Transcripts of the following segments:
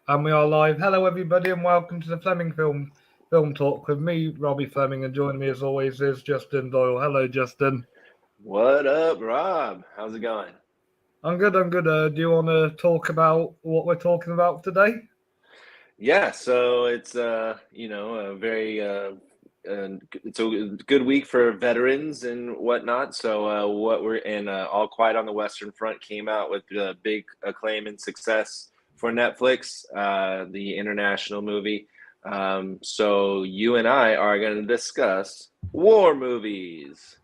And we are live. Hello, everybody, and welcome to the Fleming Film Talk with me, Robbie Fleming, and joining me as always is Justin Doyle. Hello, Justin. What up, Rob? How's it going? I'm good. I'm good. Do you want to talk about what we're talking about today? Yeah, so it's a very it's a good week for veterans and whatnot. So what we're in All Quiet on the Western Front came out with big acclaim and success for Netflix, the international movie. So you and I are going to discuss war movies.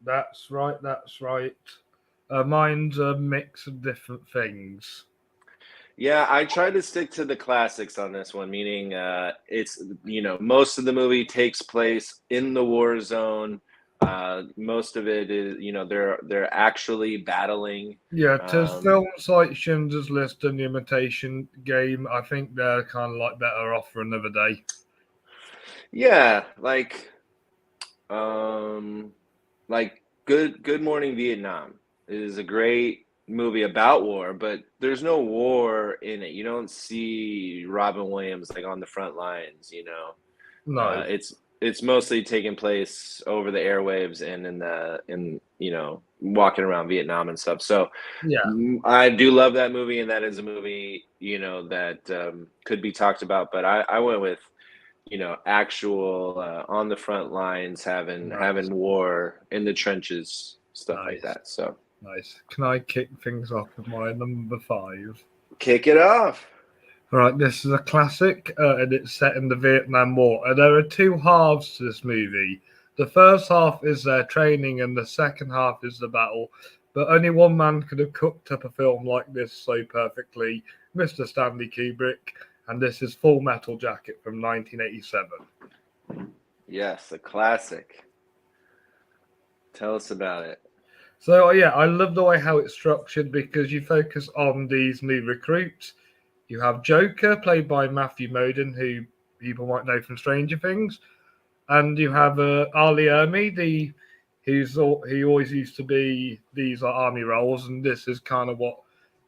That's right. That's right. Mine's a mix of different things. Yeah, I try to stick to the classics on this one, meaning it's most of the movie takes place in the war zone. Most of it is they're actually battling. Yeah, to Um, films like Schindler's List and The Imitation Game, I think they're kind of like better off for another day. yeah, um, like Good Morning Vietnam is a great movie about war, but there's no war in it. You don't see Robin Williams like on the front lines. No. It's mostly taking place over the airwaves and in walking around Vietnam and stuff. So Yeah. I do love that movie, and that is a movie that could be talked about. But I went with actual on the front lines, Nice. having war in the trenches, stuff like Nice. that. So Nice. Can I kick things off with my number five? kick it off. Right, this is a classic, and it's set in the Vietnam War. And there are two halves to this movie. The first half is their training, and the second half is the battle. But only one man could have cooked up a film like this so perfectly, Mr. Stanley Kubrick. And this is Full Metal Jacket from 1987. Yes, a classic. Tell us about it. So yeah, I love the way how it's structured because you focus on these new recruits. You have Joker, played by Matthew Modine, who people might know from Stranger Things, and you have Ali Ermey, he always used to be these army roles, and this is kind of what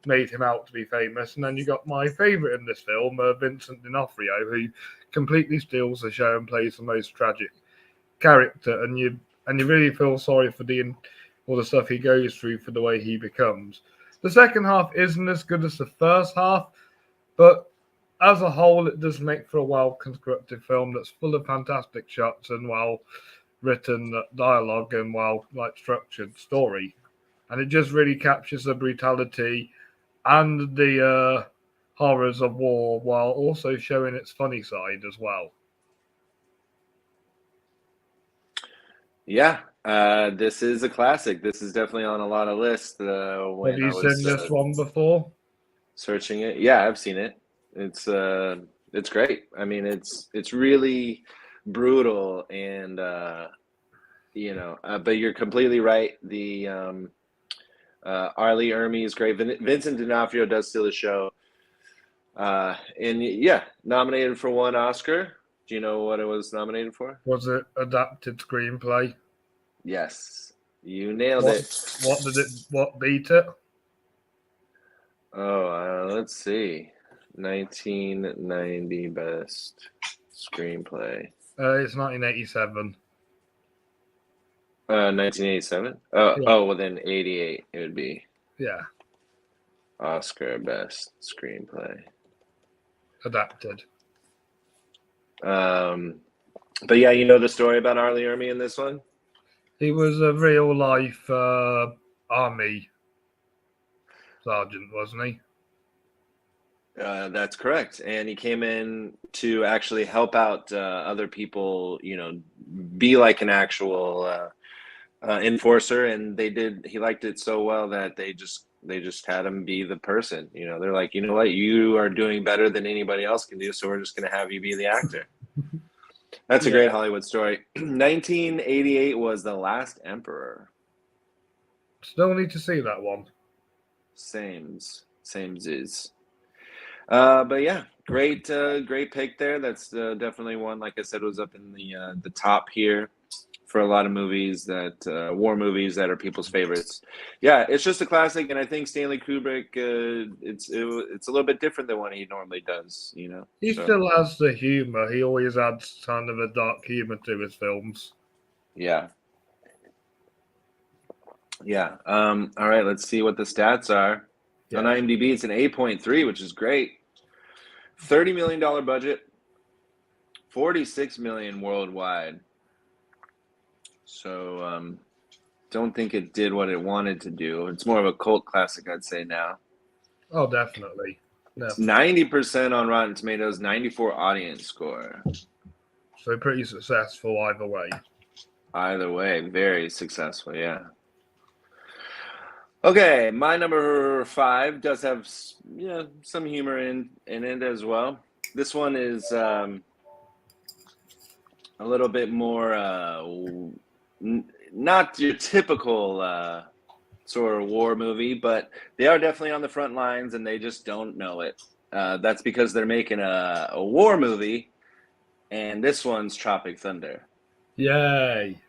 made him out to be famous. And then you got my favourite in this film, Vincent D'Onofrio, who completely steals the show and plays the most tragic character, and you really feel sorry for the all the stuff he goes through for the way he becomes. The second half isn't as good as the first half, but as a whole, it does make for a well constructed film that's full of fantastic shots and well written dialogue and well structured story, and it just really captures the brutality and the horrors of war while also showing its funny side as well. Yeah, this is a classic. This is definitely on a lot of lists Have when you I seen was this one before? searching it. Yeah, I've seen it. It's great. I mean, it's really brutal, and but you're completely right. The Arlie Ermy is great. Vincent D'Onofrio does steal the show. And yeah, nominated for one Oscar. Do you know what it was nominated for? Was it adapted screenplay? Yes, you nailed What it. what beat it? Oh, let's see. 1990 best screenplay. It's 1987. 1987. Oh, Yeah, oh, well then 88 it would be yeah, Oscar best screenplay. adapted. Um, but yeah, you know the story about Arlie Ermy in this one? He was a real life army sergeant, wasn't he? That's correct. And he came in to actually help out other people, be like an actual enforcer. And they did. He liked it so well that they just had him be the person. They're like, you know what, you are doing better than anybody else can do, so we're just going to have you be the actor. That's a Yeah, great Hollywood story. 1988 was The Last Emperor. still need to see that one. Sames is. But yeah, great pick there. That's definitely one. Like I said, was up in the top here for a lot of movies that war movies that are people's favorites. Yeah, it's just a classic, and I think Stanley Kubrick, it's a little bit different than what he normally does, you know. He So still has the humor. He always adds kind of a dark humor to his films. yeah, yeah. All right, let's see what the stats are. On Yeah. IMDb, it's an 8.3, which is great. $30 million budget, 46 million worldwide. So don't think it did what it wanted to do. It's more of a cult classic, I'd say now. Oh, definitely. It's Definitely. 90% on Rotten Tomatoes, 94 audience score. So pretty successful either way. Either way, very successful, yeah. Okay, my number 5 does have some humor in it as well. This one is a little bit more not your typical sort of war movie, but they are definitely on the front lines and they just don't know it. That's because they're making a war movie, and this one's Tropic Thunder. Yay.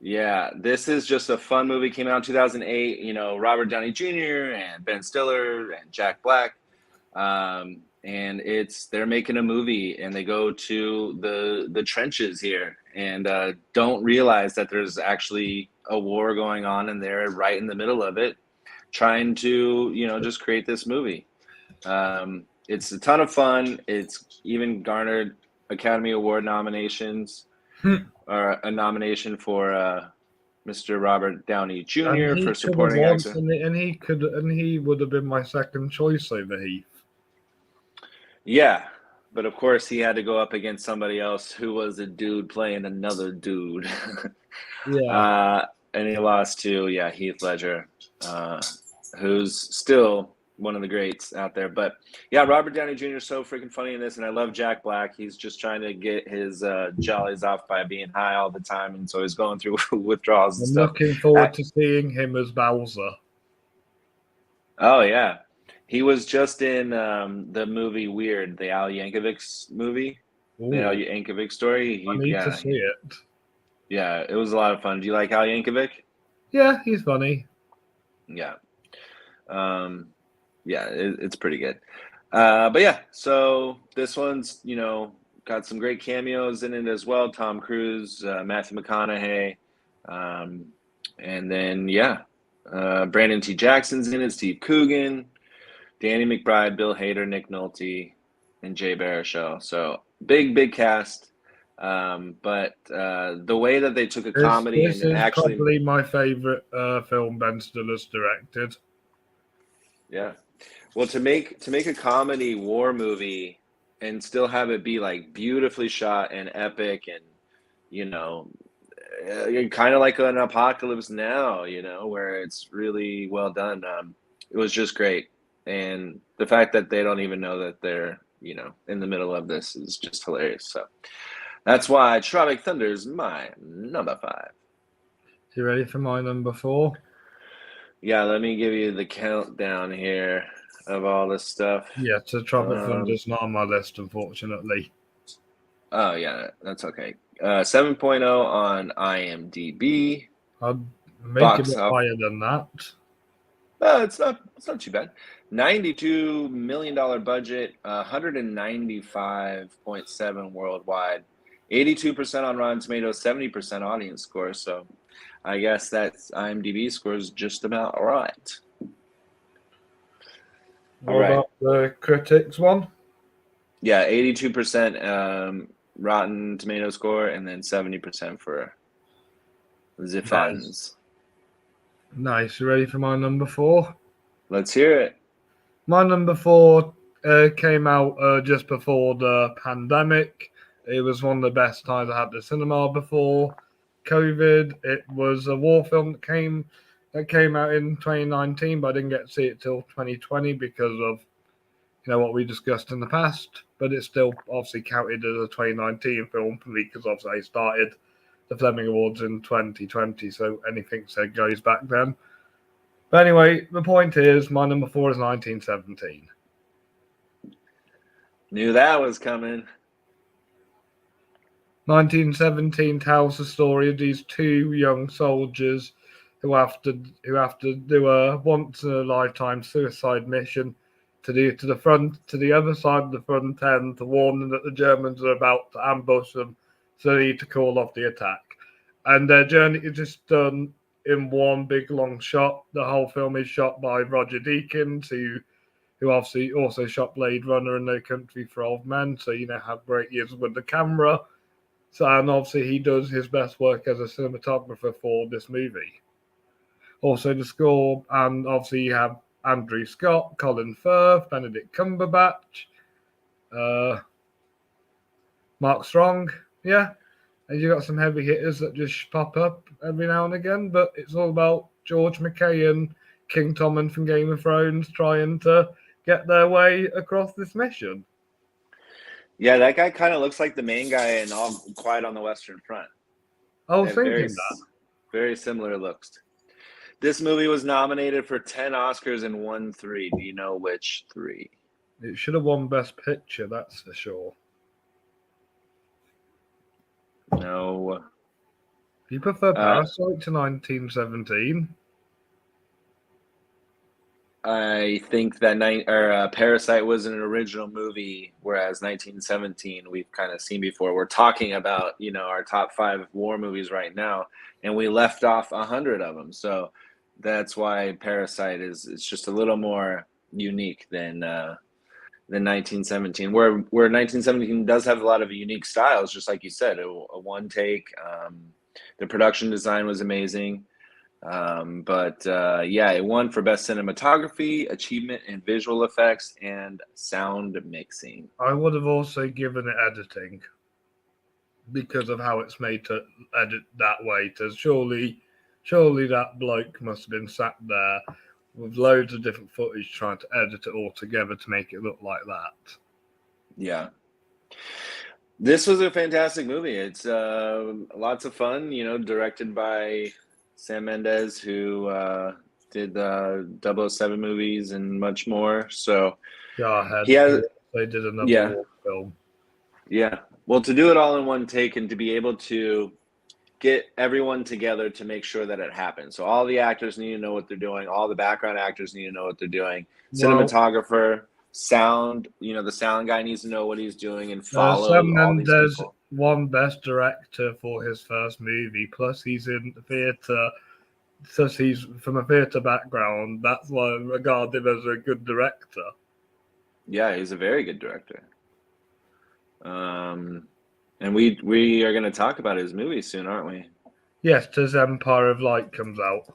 Yeah, this is just a fun movie. Came out in 2008. You know, Robert Downey Jr. and Ben Stiller and Jack Black. And they're making a movie, and they go to the trenches here, and don't realize that there's actually a war going on, and they're right in the middle of it, trying to just create this movie. It's a ton of fun. It's even garnered Academy Award nominations. Or a nomination for Mr. Robert Downey Jr. for supporting actor. And he would have been my second choice over Heath. Yeah, but of course he had to go up against somebody else who was a dude playing another dude. Yeah. And he lost to Heath Ledger, who's still one of the greats out there. But yeah, Robert Downey Jr. is so freaking funny in this, and I love Jack Black. He's just trying to get his jollies off by being high all the time, and so he's going through withdrawals and I'm stuff. looking forward to seeing him as Bowser. Oh yeah, he was just in the movie Weird, the Al Yankovic movie. Ooh, the Al Yankovic story. I need to see it. Yeah, it was a lot of fun. Do you like Al Yankovic? Yeah, he's funny. Yeah. Yeah, it's pretty good. But yeah, so this one's, got some great cameos in it as well. Tom Cruise, Matthew McConaughey. And then, Brandon T. Jackson's in it, Steve Coogan, Danny McBride, Bill Hader, Nick Nolte, and Jay Baruchel. So big cast. But the way that they took a comedy this and is actually probably my favorite film Ben Stiller's directed. Yeah. Well, to make a comedy war movie and still have it be like beautifully shot and epic and kind of like an Apocalypse Now, where it's really well done. It was just great. And the fact that they don't even know that they're, in the middle of this is just hilarious. So that's why Tropic Thunder is my number 5. You ready for my number 4? Yeah, let me give you the countdown here of all this stuff. Yeah, so Tropic Thunder's not on my list, unfortunately. Oh, yeah, that's okay. 7.0 on IMDb. I'd make it higher than that. It's not too bad. $92 million budget, 195.7 worldwide, 82% on Rotten Tomatoes, 70% audience score. So I guess that's IMDb scores just about right. What about the critics one? Yeah, 82% Rotten Tomato score, and then 70% for the fans. Nice. You ready for my number 4? Let's hear it. My number 4 came out just before the pandemic. It was one of the best times I had the cinema before COVID. It was a war film that came out in 2019, but I didn't get to see it till 2020 because of what we discussed in the past. But it's still obviously counted as a 2019 film for me because obviously I started the Fleming Awards in 2020, so anything said goes back then. But anyway, the point is, my number 4 is 1917. Knew that was coming. 1917 tells the story of these two young soldiers who have to do a once in a lifetime suicide mission to the other side of the front end to warn them that the Germans are about to ambush them, so they need to call off the attack. And their journey is just done in one big long shot. The whole film is shot by Roger Deakins, who obviously also shot Blade Runner and No Country for Old Men, so have great ears with the camera. So, and obviously he does his best work as a cinematographer for this movie. Also the score, and obviously you have Andrew Scott, Colin Firth, Benedict Cumberbatch, uh, Mark Strong, yeah. And you got some heavy hitters that just pop up every now and again, but it's all about George McKay and King Tommen from Game of Thrones trying to get their way across this mission. Yeah, that guy kind of looks like the main guy in All Quiet on the Western Front. I was thinking that. Very similar looks. This movie was nominated for 10 Oscars and won 3. Do you know which 3? It should have won Best Picture, that's for sure. No. You prefer Parasite to 1917? I think that Parasite was an original movie, whereas 1917 we've kind of seen before. We're talking about our top 5 war movies right now, and we left off 100 of them. So that's why Parasite is just a little more unique than 1917. Where 1917 does have a lot of unique styles, just like you said, a one take. The production design was amazing. It won for best cinematography, achievement in visual effects, and sound mixing. I would have also given it editing because of how it's made to edit that way. Surely that bloke must have been sat there with loads of different footage trying to edit it all together to make it look like that. Yeah. This was a fantastic movie. It's lots of fun, directed by Sam Mendes, who did the 007 movies and much more. So they did another war film. Yeah. Well, to do it all in one take and to be able to get everyone together to make sure that it happens. So all the actors need to know what they're doing. All the background actors need to know what they're doing. Cinematographer, sound, the sound guy needs to know what he's doing and follow Sam all these Mendes people. won Best Director for his first movie. Plus, he's in theatre. Since he's from a theatre background, that's why I regard him as a good director. Yeah, he's a very good director. And we are going to talk about his movie soon, aren't we? Yes, as Empire of Light comes out.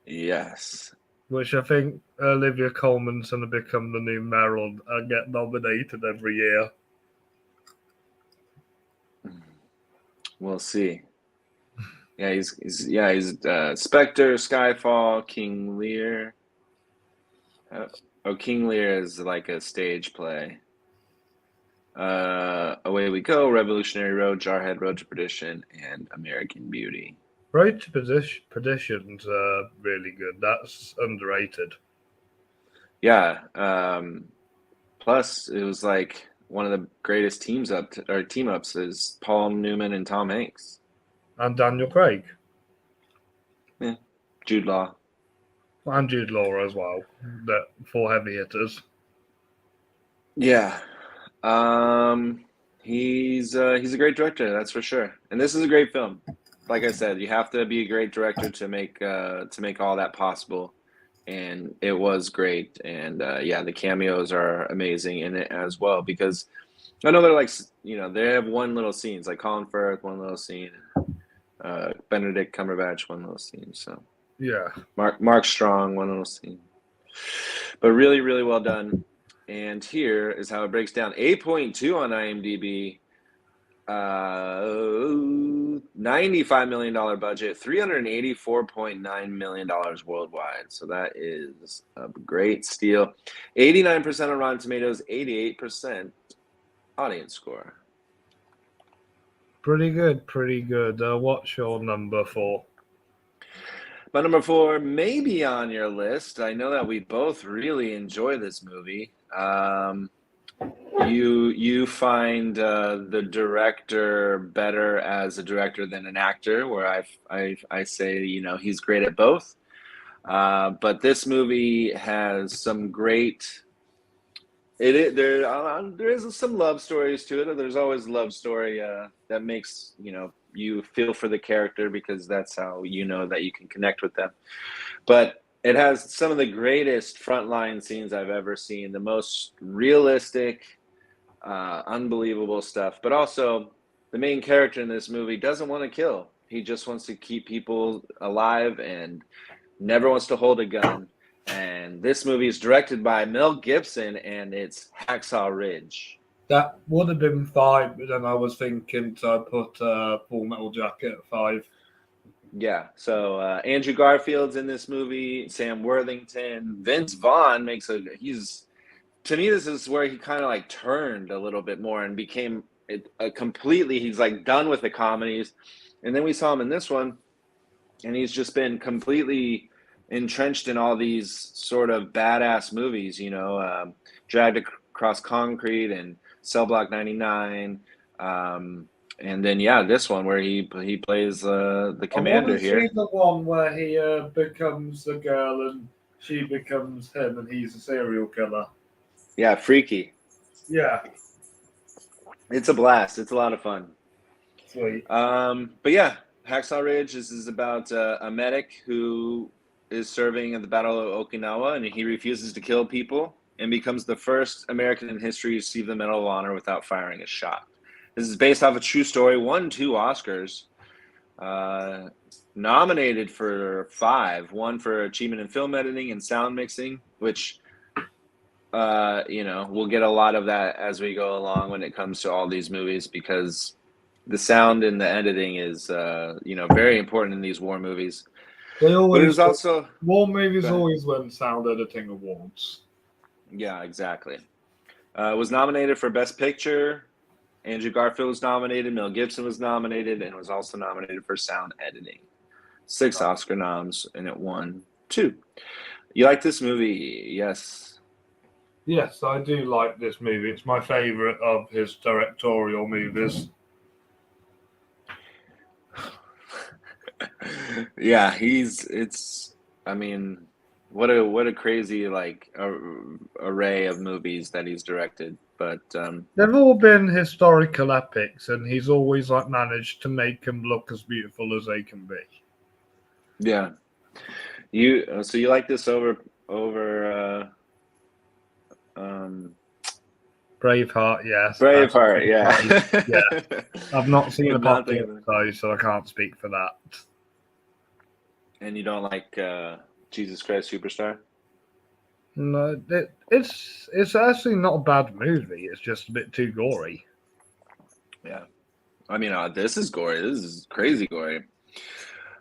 Yes. Which I think Olivia Colman's going to become the new Meryl and get nominated every year. We'll see. Yeah, he's Spectre, Skyfall, King Lear. King Lear is like a stage play. Away We Go, Revolutionary Road, Jarhead, Road to Perdition, and American Beauty. Road to Perdition's really good. That's underrated. Yeah. Plus, it was like one of the greatest team ups is Paul Newman and Tom Hanks. And Daniel Craig. Yeah. Jude Law. And Jude Law as well. The 4 heavy hitters. Yeah. He's a great director, that's for sure. And this is a great film. Like I said, you have to be a great director to make all that possible. And it was great. And the cameos are amazing in it as well, because I know they're like, they have one little scenes, like Colin Firth, one little scene, Benedict Cumberbatch, one little scene. So yeah, Mark Strong, one little scene. But really, really well done. And here is how it breaks down. 8.2 on IMDb. $95 million budget, $384.9 million worldwide. So that is a great steal. 89% on Rotten Tomatoes, 88% audience score. Pretty good. What's your number 4? My number 4 may be on your list. I know that we both really enjoy this movie. you find the director better as a director than an actor, where I say, you know, he's great at both. But this movie has some great. There is some love stories to it. There's always a love story that makes, you know, you feel for the character, because that's how you know that you can connect with them. But it has some of the greatest frontline scenes I've ever seen. The most realistic, unbelievable stuff. But also, the main character in this movie doesn't want to kill. He just wants to keep people alive and never wants to hold a gun. And this movie is directed by Mel Gibson, and it's Hacksaw Ridge. That would have been 5, but then I was thinking to put Full Metal Jacket at 5. Yeah, so Andrew Garfield's in this movie, Sam Worthington, Vince Vaughn to me, this is where he kind of like turned a little bit more and became he's like done with the comedies. And then we saw him in this one, and he's just been completely entrenched in all these sort of badass movies, you know, Dragged Across Concrete and Cell Block 99. And then, yeah, this one where he plays the commander I want to here. see the one where he becomes the girl and she becomes him, and he's a serial killer. Yeah, Freaky. Yeah. It's a blast. It's a lot of fun. Sweet. But yeah, Hacksaw Ridge is about a medic who is serving at the Battle of Okinawa, and he refuses to kill people and becomes the first American in history to receive the Medal of Honor without firing a shot. This is based off a true story, won 2 Oscars, nominated for 5, one for achievement in film editing and sound mixing, which, you know, we'll get a lot of that as we go along when it comes to all these movies, because the sound and the editing is, you know, very important in these war movies. But it was also war movies always win sound editing awards. Yeah, exactly. Was nominated for Best Picture. Andrew Garfield was nominated. Mel Gibson was nominated, and was also nominated for sound editing. 6 Oscar noms, and it won 2. You like this movie? Yes. Yes, I do like this movie. It's my favorite of his directorial movies. Yeah, I mean, what a crazy like array of movies that he's directed. But they've all been historical epics, and he's always like managed to make them look as beautiful as they can be. Yeah, so you like this over Braveheart, yes. Braveheart, yeah. Yeah. I've not seen the popular though, so I can't speak for that. And you don't like Jesus Christ Superstar? No, it's actually not a bad movie. It's just a bit too gory. Yeah, I mean, this is gory. This is crazy gory.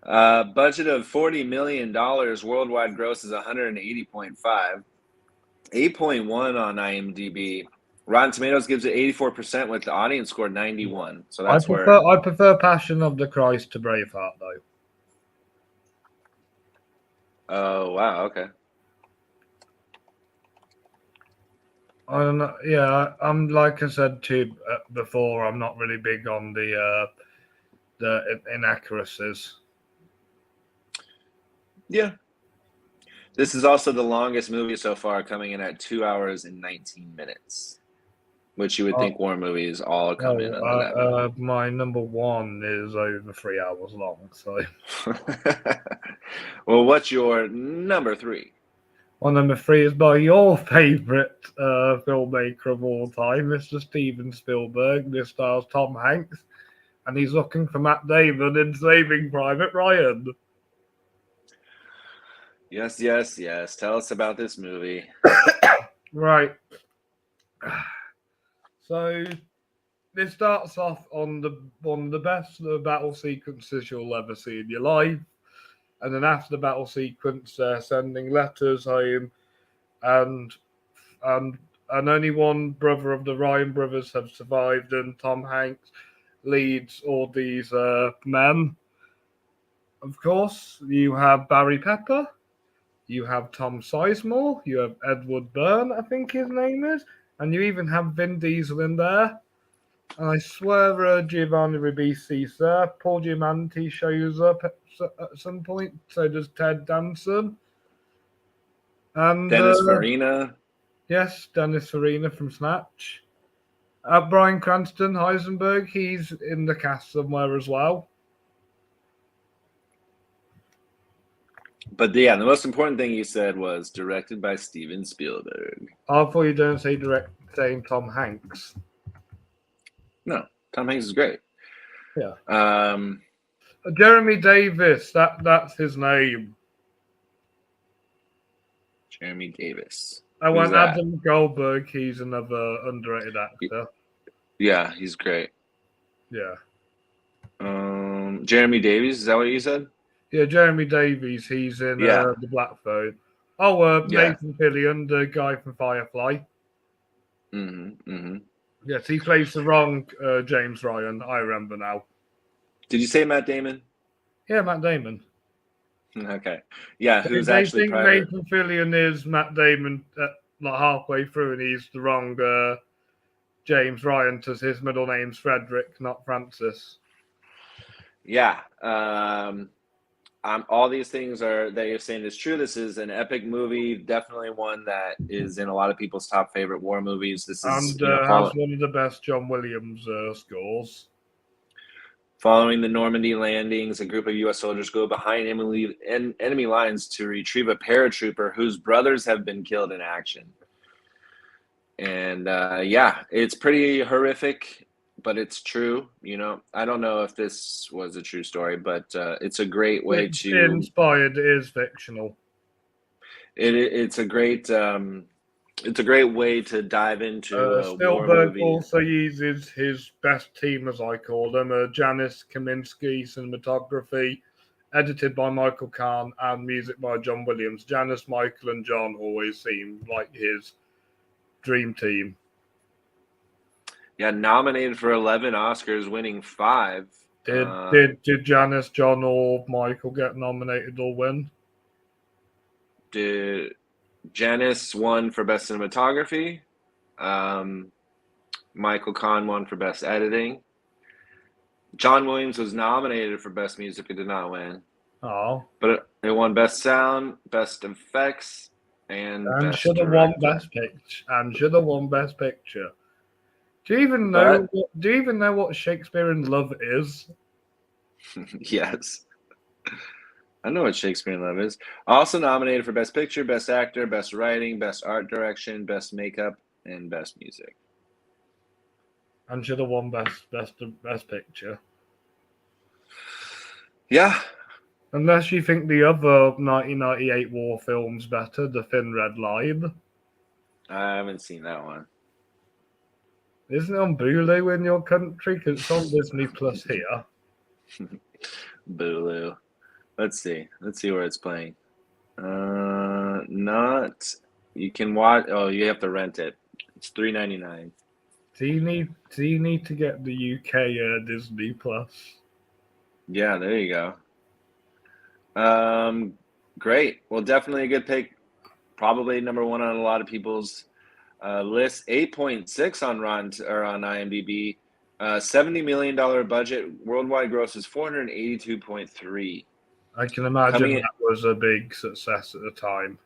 Budget of $40 million. Worldwide gross is 180.5. 8.1 on IMDb. Rotten Tomatoes gives it 84% with the audience score 91. So that's I prefer Passion of the Christ to Braveheart though. Oh wow, okay. I don't know. Yeah, I'm like I said to before. I'm not really big on the inaccuracies. Yeah. This is also the longest movie so far, coming in at 2 hours and 19 minutes, which you would think war movies all come in under that. My number 1 is over 3 hours long. So, well, what's your number 3? Well, number 3 is by your favorite filmmaker of all time, Mr. Steven Spielberg. This stars Tom Hanks, and he's looking for Matt Damon in Saving Private Ryan. Yes, yes, yes. Tell us about this movie. Right. So this starts off on one of the best battle sequences you'll ever see in your life. And then after the battle sequence, they're sending letters home, and only one brother of the Ryan brothers have survived, and Tom Hanks leads all these men. Of course, you have Barry Pepper, you have Tom Sizemore, you have Edward Byrne, I think his name is, and you even have Vin Diesel in there. And I swear Giovanni Ribisi's there. Paul Giamatti shows up at some point. So does Ted Danson. And Dennis Farina. yes, Dennis Farina from Snatch. Bryan Cranston, Heisenberg, he's in the cast somewhere as well. But yeah, the most important thing you said was directed by Steven Spielberg. I thought you don't say saying Tom Hanks. No, Tom Hanks is great. Yeah. Um, Jeremy Davis, that's his name. Jeremy Davis. I Who's went that? Adam Goldberg, he's another underrated actor. Yeah, he's great. Yeah. Jeremy Davies, is that what you said? Yeah, Jeremy Davies, he's in Yeah. The Black Phone. Oh, Yeah. Nathan Fillion, the guy from Firefly. Mm-hmm. Yes, he plays the wrong James Ryan. I remember now. Did you say Matt Damon? Yeah, Matt Damon. Okay. Yeah, who's They actually think private? Nathan Fillion is Matt Damon like halfway through, and he's the wrong James Ryan, because his middle name's Frederick, not Francis. Yeah. All these things that you're saying is true. This is an epic movie, definitely one that is in a lot of people's top favorite war movies. This is Has one of the best John Williams scores. Following the Normandy landings, a group of U.S. soldiers go behind enemy lines to retrieve a paratrooper whose brothers have been killed in action. And yeah, it's pretty horrific, but it's true. I don't know if this was a true story, but it's a great way It's to inspired. It is fictional. It's a great way to dive into a war Spielberg movie. also uses his best team, as I call them, Janis Kaminski, cinematography, edited by Michael Kahn, and music by John Williams. Janis, Michael, and John always seem like his dream team. Yeah, nominated for 11 Oscars, winning 5. Did Janis, John, or Michael get nominated or win? Janis won for best cinematography. Michael Kahn won for best editing. John Williams was nominated for best music but did not win. Oh, but it won best sound, best effects, and best should have won best picture. And should have won best picture. Do you even know? Do you even know what Shakespeare in Love is? Yes. I know what Shakespeare in Love is. Also nominated for Best Picture, Best Actor, Best Writing, Best Art Direction, Best Makeup, and Best Music. And should have won Best Picture. Yeah. Unless you think the other 1998 war film's better, The Thin Red Line. I haven't seen that one. Isn't it on Bulu in your country? Because it's on Disney Plus here. Bulu. Let's see where it's playing. Not. You can watch. Oh, you have to rent it. It's $3.99. Do you need to get the UK Disney Plus? Yeah, there you go. Great. Well, definitely a good pick. Probably number one on a lot of people's list. 8.6 on IMDb. $70 million budget. Worldwide gross is 482.3. I can imagine that was a big success at the time.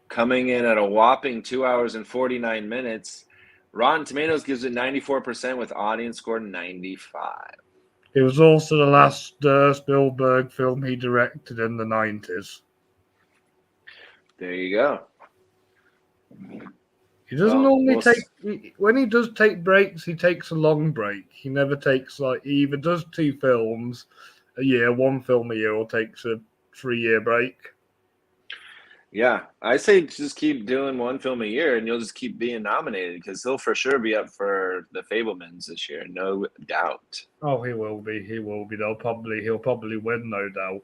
Coming in at a whopping 2 hours and 49 minutes. Rotten Tomatoes gives it 94% with audience score 95. It was also the last Spielberg film he directed in the 90s. There you go. He doesn't normally when he does take breaks, he takes a long break. He never takes, he either does 2 films a year, 1 film a year, or takes a 3-year break. Yeah, I say just keep doing 1 film a year and you'll just keep being nominated, because he'll for sure be up for the Fabelmans this year, no doubt. Oh, he will be. He'll probably win, no doubt.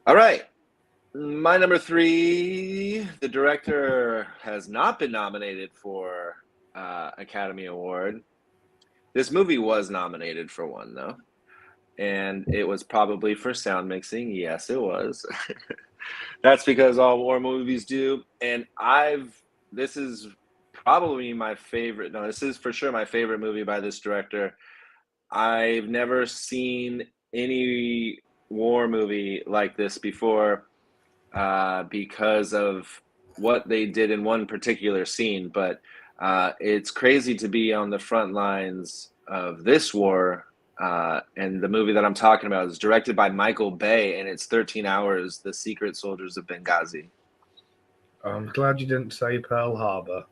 All right. My number 3, the director has not been nominated for Academy Award. This movie was nominated for one, though. And it was probably for sound mixing. Yes, it was. That's because all war movies do. And this is probably my favorite. No, this is for sure my favorite movie by this director. I've never seen any war movie like this before because of what they did in one particular scene. But it's crazy to be on the front lines of this war. And the movie that I'm talking about is directed by Michael Bay, and it's 13 Hours, The Secret Soldiers of Benghazi. I'm glad you didn't say Pearl Harbor.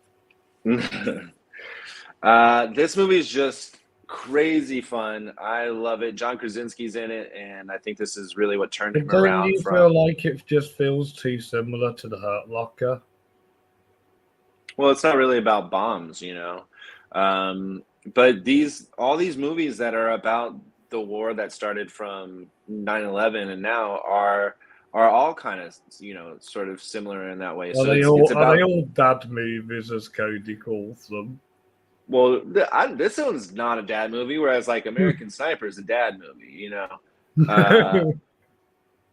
This movie is just crazy fun. I love it. John Krasinski's in it, and I think this is really what turned him Don't around you from. feel like it just feels too similar to The Hurt Locker? Well, it's not really about bombs, but all these movies that are about the war that started from 9/11 and now are all kind of sort of similar in that way. So it's Are they about. all dad movies, as Cody calls them? Well, this one's not a dad movie, whereas like American Sniper is a dad movie,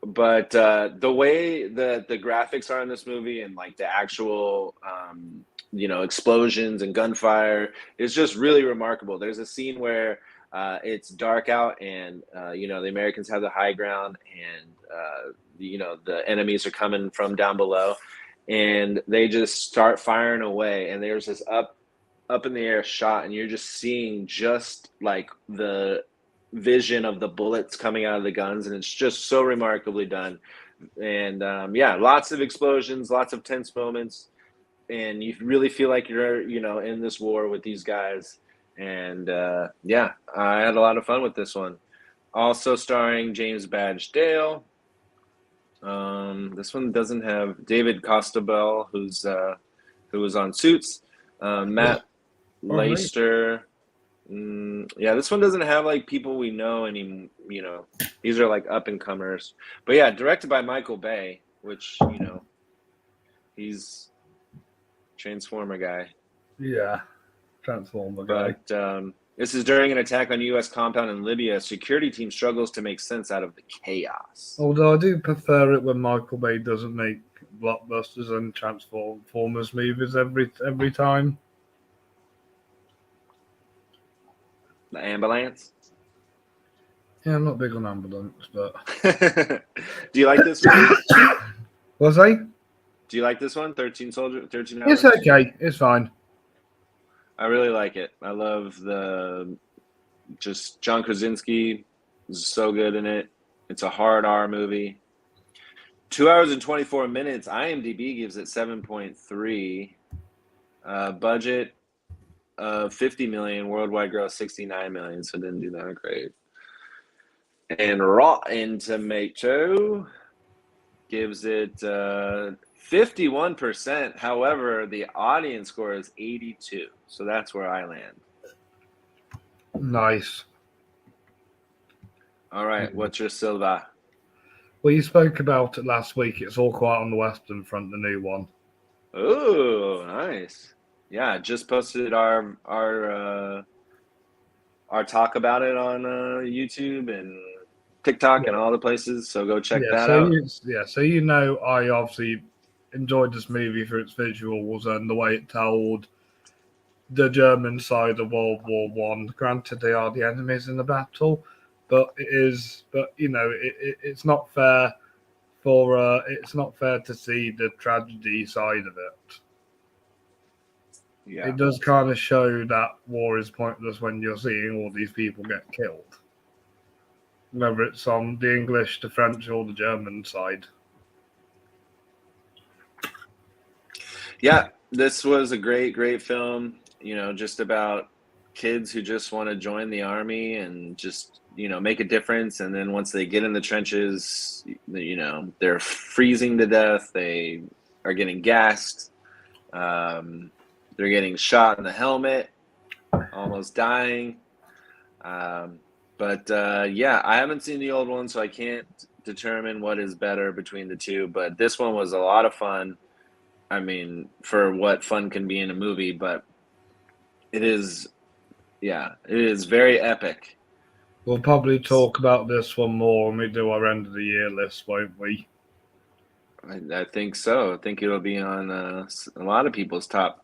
But the way the graphics are in this movie and like the actual explosions and gunfire is just really remarkable. There's a scene where it's dark out and the Americans have the high ground and the enemies are coming from down below, and they just start firing away, and there's this up in the air shot, and you're just seeing just like the vision of the bullets coming out of the guns, and it's just so remarkably done. And lots of explosions, lots of tense moments, and you really feel like you're in this war with these guys. And I had a lot of fun with this one. Also starring James Badge Dale. This one doesn't have David Costabile, who was on Suits. Matt Leister. This one doesn't have like people we know any. These are like up and comers. But yeah, directed by Michael Bay, which he's Transformer guy. Yeah, Transformer guy. But this is during an attack on a U.S. compound in Libya. A security team struggles to make sense out of the chaos. Although I do prefer it when Michael Bay doesn't make blockbusters and Transformers movies every time. The ambulance. Yeah, I'm not big on ambulance, but do you like this movie? Was I? Do you like this one? 13 Hours? It's okay. It's fine. I really like it. I love just John Krasinski is so good in it. It's a hard R movie. 2 hours and 24 minutes. IMDb gives it 7.3. Budget of 50 million. Worldwide gross 69 million. So it didn't do that great. And Rotten Tomato gives it 51%. However, the audience score is 82. So that's where I land. Nice. All right. What's your Silva? Well, you spoke about it last week. It's All Quiet on the Western Front, the new one. Oh, nice. Yeah, just posted our talk about it on YouTube and TikTok and all the places. So go check that out. So I obviously enjoyed this movie for its visuals and the way it told the German side of World War One. Granted, they are the enemies in the battle, but it's not fair it's not fair to see the tragedy side of it. Yeah. It does kind of show that war is pointless when you're seeing all these people get killed, whether it's on the English, the French, or the German side. Yeah, this was a great film, just about kids who just want to join the army and just, make a difference. And then once they get in the trenches, they're freezing to death. They are getting gassed. They're getting shot in the helmet, almost dying. I haven't seen the old one, so I can't determine what is better between the two. But this one was a lot of fun. I mean, for what fun can be in a movie, but it is very epic. We'll probably talk about this one more when we do our end of the year list, won't we? I think so. I think it'll be on a lot of people's top.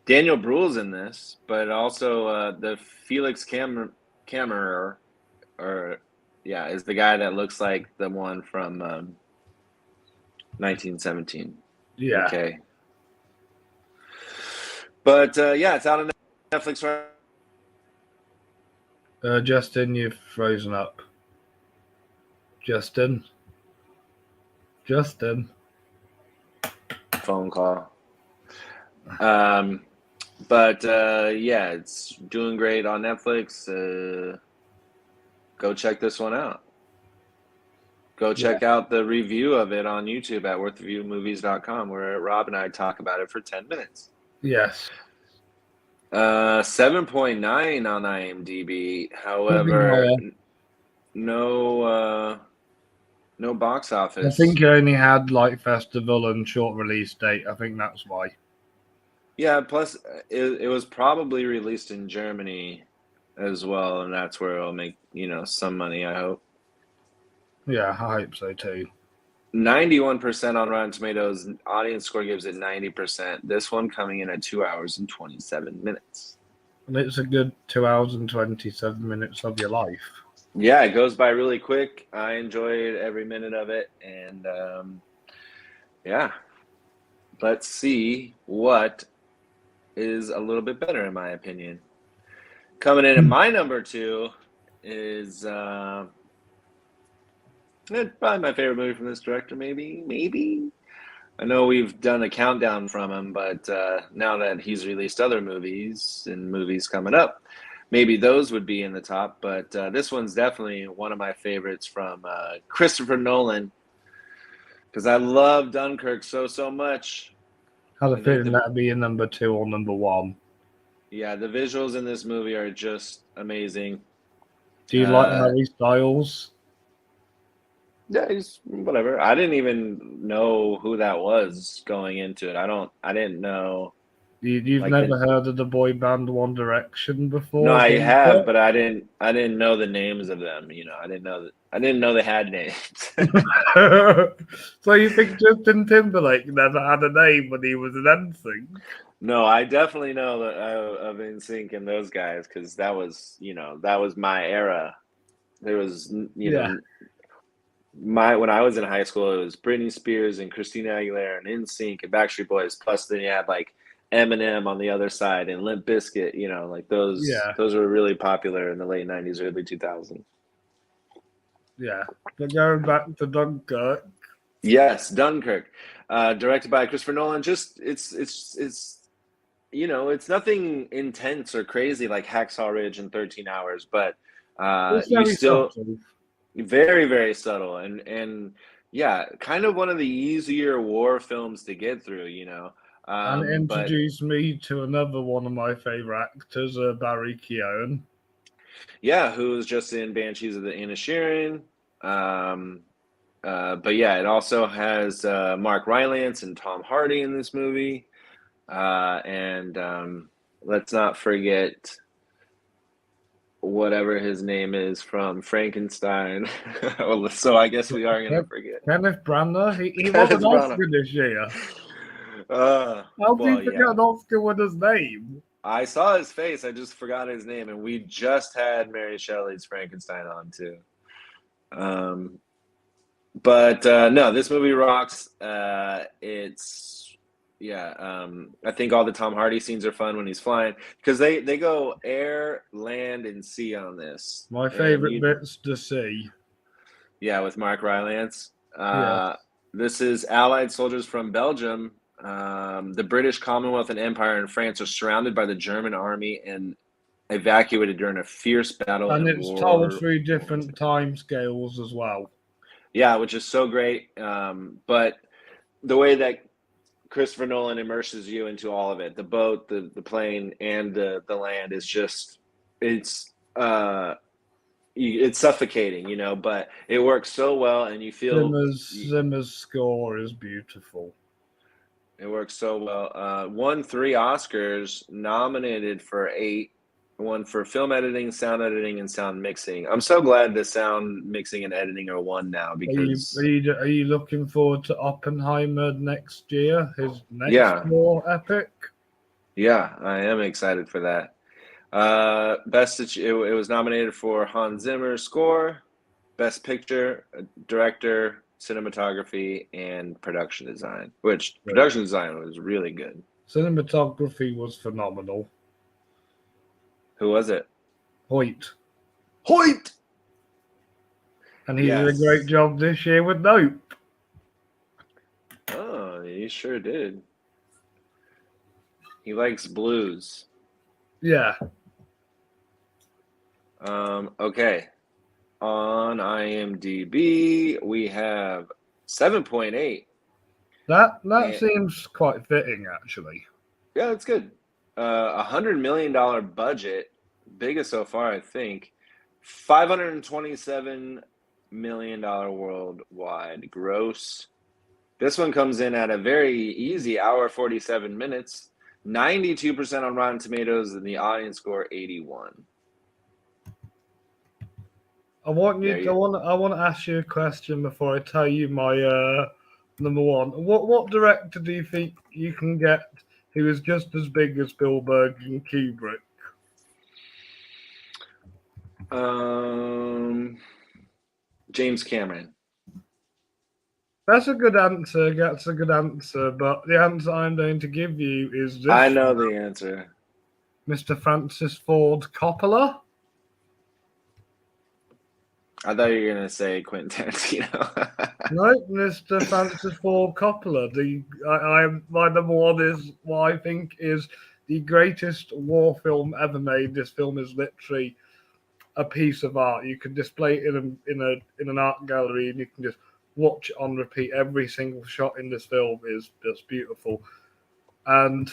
Daniel Bruhl's in this, but also the Felix Kammerer, or yeah, is the guy that looks like the one from 1917. Yeah. Okay. But yeah, it's out on Netflix right. Justin, you've frozen up. Justin. Phone call. But yeah, it's doing great on Netflix. Go check this one out. Go check out the review of it on YouTube at worthreviewmovies.com, where Rob and I talk about it for 10 minutes. Yes. 7.9 on IMDb. However, no box office. I think it only had like festival and short release date. I think that's why. Yeah, plus it was probably released in Germany as well, and that's where it'll make, some money, I hope. Yeah, I hope so too. 91% on Rotten Tomatoes. Audience score gives it 90%. This one coming in at 2 hours and 27 minutes. And it's a good 2 hours and 27 minutes of your life. Yeah, it goes by really quick. I enjoyed every minute of it. And yeah, let's see what is a little bit better, in my opinion. Coming in at my number 2 is probably my favorite movie from this director, maybe. I know we've done a countdown from him, but now that he's released other movies and movies coming up, maybe those would be in the top. But this one's definitely one of my favorites from Christopher Nolan, because I love Dunkirk so much. I had a feeling that'd be in number 2 or number 1. Yeah, the visuals in this movie are just amazing. Do you like Harry Styles? Yeah, he's whatever. I didn't even know who that was going into it. I didn't know. You've like never heard of the boy band One Direction before? No, I have, but I didn't know the names of them. I didn't know they had names. So you think Justin Timberlake never had a name when he was an NSYNC? No, I definitely know that of NSYNC and those guys, because that was my era. There was when I was in high school, it was Britney Spears and Christina Aguilera and NSYNC and Backstreet Boys. Plus, then you had like Eminem on the other side and Limp Bizkit. Like those. Yeah. Those were really popular in the late '90s, early 2000s. Yeah, but going back to Dunkirk. Yes, Dunkirk, directed by Christopher Nolan. Just it's nothing intense or crazy like Hacksaw Ridge in 13 Hours, but you still. Subtle. Very, very subtle, and yeah, kind of one of the easier war films to get through, And it introduced me to another one of my favorite actors, Barry Keoghan. Yeah, who's just in Banshees of the Inisherin. But yeah, it also has Mark Rylance and Tom Hardy in this movie, and let's not forget whatever his name is from Frankenstein. So I guess we are going to forget. Kenneth Branagh? He won an Oscar this year. How do you forget an Oscar winner's name? I saw his face. I just forgot his name. And we just had Mary Shelley's Frankenstein on, too. But no, this movie rocks. I think all the Tom Hardy scenes are fun when he's flying, because they go air, land, and sea on this. My favorite bit's the sea. Yeah, with Mark Rylance. Yes. This is Allied soldiers from Belgium. The British Commonwealth and Empire and France are surrounded by the German army and evacuated during a fierce battle. And it's told through different time scales as well. Yeah, which is so great. But the way that Christopher Nolan immerses you into all of it, the boat, the plane, and the land, is just it's suffocating, but it works so well, and you feel Zimmer's score is beautiful. It works so well. Won 3 Oscars, nominated for 8, one for film editing, and sound mixing. I'm so glad the sound mixing and editing are one now because Are you looking forward to Oppenheimer next year? His next yeah, war epic. yeah, I am excited for that. It was nominated for Hans Zimmer score, Best Picture, Director, Cinematography, and Production Design. Which Great. production design was really good. Cinematography was phenomenal. Who was it? Hoyt. Hoyt. And he did a great Yes. job this year with Nope. Oh, he sure did. He likes blues. Yeah. Okay. On IMDb, we have 7.8. That And seems quite fitting, actually. yeah, it's good. $100 million budget, biggest so far, I think. $527 million worldwide gross. This one comes in at a very easy hour 47 minutes, 92% on Rotten Tomatoes, and the audience score 81. I want There you I want to ask you a question before I tell you my number one. What director do you think you can get who is just as big as Spielberg and Kubrick? James Cameron. That's a good answer. That's a good answer. But the answer I'm going to give you is I this know one, the answer. Mr. Francis Ford Coppola. I thought you were gonna say Quentin Tarantino. No, Mr. Francis Ford Coppola. My number one is what I think is the greatest war film ever made. This film is literally a piece of art. You can display it in an art gallery, and you can just watch it on repeat. Every single shot in this film is just beautiful, and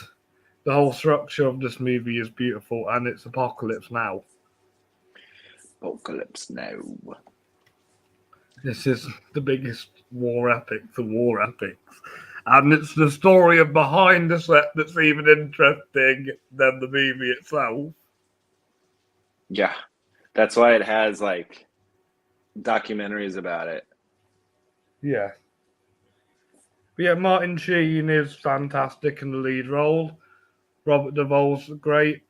the whole structure of this movie is beautiful. And it's Apocalypse Now. Apocalypse Now. This is the biggest war epic for war epics. And it's the story of behind the set that's even interesting than the movie itself. Yeah, that's why it has like documentaries about it. Yeah. But yeah, Martin Sheen is fantastic in the lead role. Robert Duvall's great.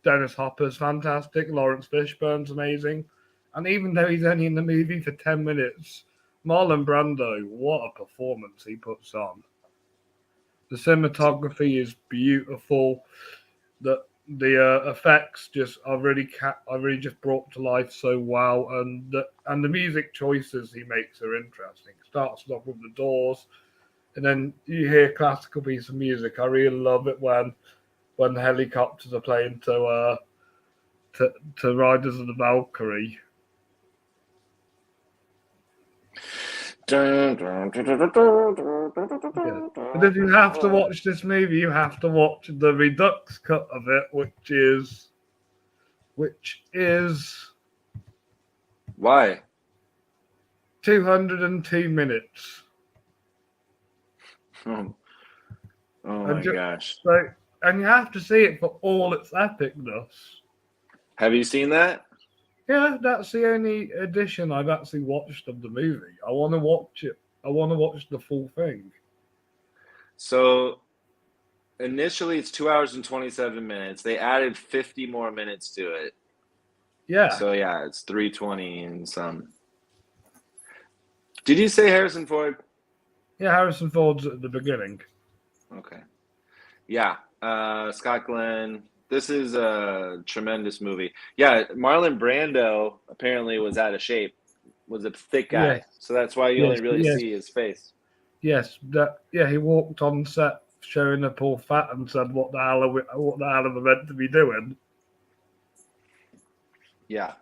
Dennis Hopper's fantastic. Lawrence Fishburne's amazing. And even though he's only in the movie for 10 minutes, Marlon Brando, what a performance he puts on. The cinematography is beautiful. The effects just are really just brought to life so well, and the music choices he makes are interesting. It starts off with the Doors, and then you hear classical piece of music. I really love it when the helicopters are playing to Riders of the Valkyrie. Dun, dun, dun, dun, dun, dun, dun, dun, dun, Yeah. dun, But if you have to dun. watch this movie, you have to watch the Redux cut of it, which is Why? 202 minutes. Oh, oh And my just gosh. so and you have to see it for all its epicness. Have you seen that? Yeah, that's the only edition I've actually watched of the movie. I want to watch it. I want to watch the full thing. So initially it's 2 hours and 27 minutes. They added 50 more minutes to it. Yeah, So yeah, it's 320 and some. Did you say Harrison Ford? yeah. Harrison Ford's at the beginning. Okay. Yeah. Scott Glenn. This is a tremendous movie. Yeah, Marlon Brando apparently was out of shape, was a thick guy. Yes, So that's why you yes, only really yes, see his face. yes. That yeah. He walked on set showing up all fat and said, What the hell am I meant to be doing?" Yeah.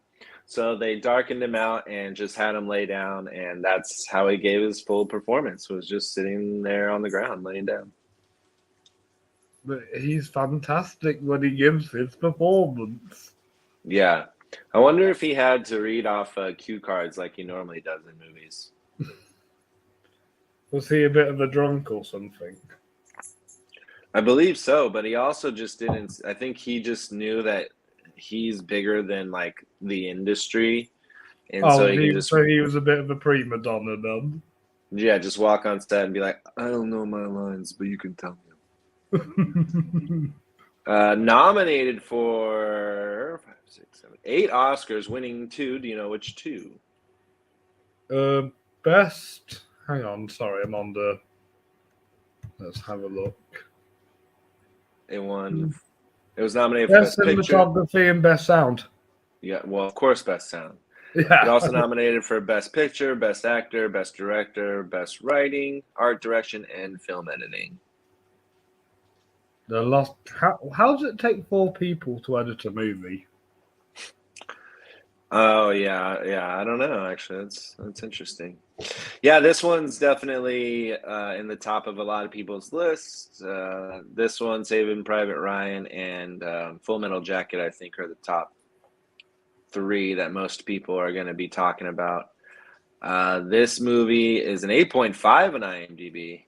So they darkened him out and just had him lay down, and that's how he gave his full performance, was just sitting there on the ground, laying down. But he's fantastic when he gives his performance. Yeah. I wonder if he had to read off cue cards like he normally does in movies. Was he a bit of a drunk or something? I believe so, but he also just didn't. I think he just knew that he's bigger than like the industry, and so Oh, he can just so he was a bit of a prima donna then. just walk on set and be like, I don't know my lines, but you can tell me. Nominated for 5, 6, 7, 8 Oscars, winning 2. Do you know which 2? Best. Hang on, sorry, I'm on the. Let's have a look. It won. It was nominated for Best Best Picture. cinematography and best sound. Yeah, well, of course, Best Sound. Yeah. It also nominated for Best Picture, Best Actor, Best Director, Best Writing, Art Direction, and Film Editing. The last. How does it take 4 people to edit a movie? Oh yeah. I don't know. Actually, that's interesting. Yeah, this one's definitely in the top of a lot of people's lists. This one, Saving Private Ryan, and Full Metal Jacket, I think, are the top 3 that most people are going to be talking about. This movie is an 8.5 on IMDb.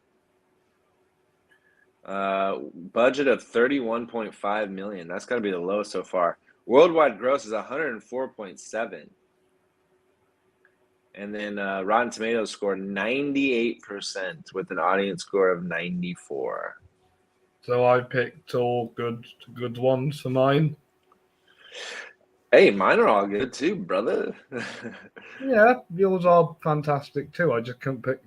Budget of $31.5 million. That's got to be the lowest so far. Worldwide gross is 104.7. And then Rotten Tomatoes scored 98% with an audience score of 94. So I picked all good ones for mine. Hey, mine are all good too, brother. Yeah, yours are fantastic too. I just couldn't pick.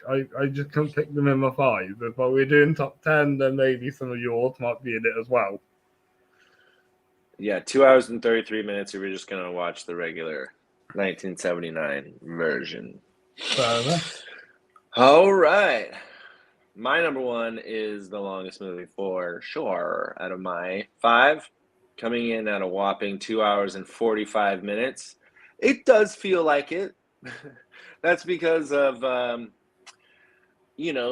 I just couldn't pick them in my 5. If I were doing top 10, then maybe some of yours might be in it as well. Yeah, 2 hours and 33 minutes if you're just going to watch the regular 1979 version. Fair enough. All right. My number 1 is the longest movie for sure out of my 5, coming in at a whopping 2 hours and 45 minutes. It does feel like it. That's because of,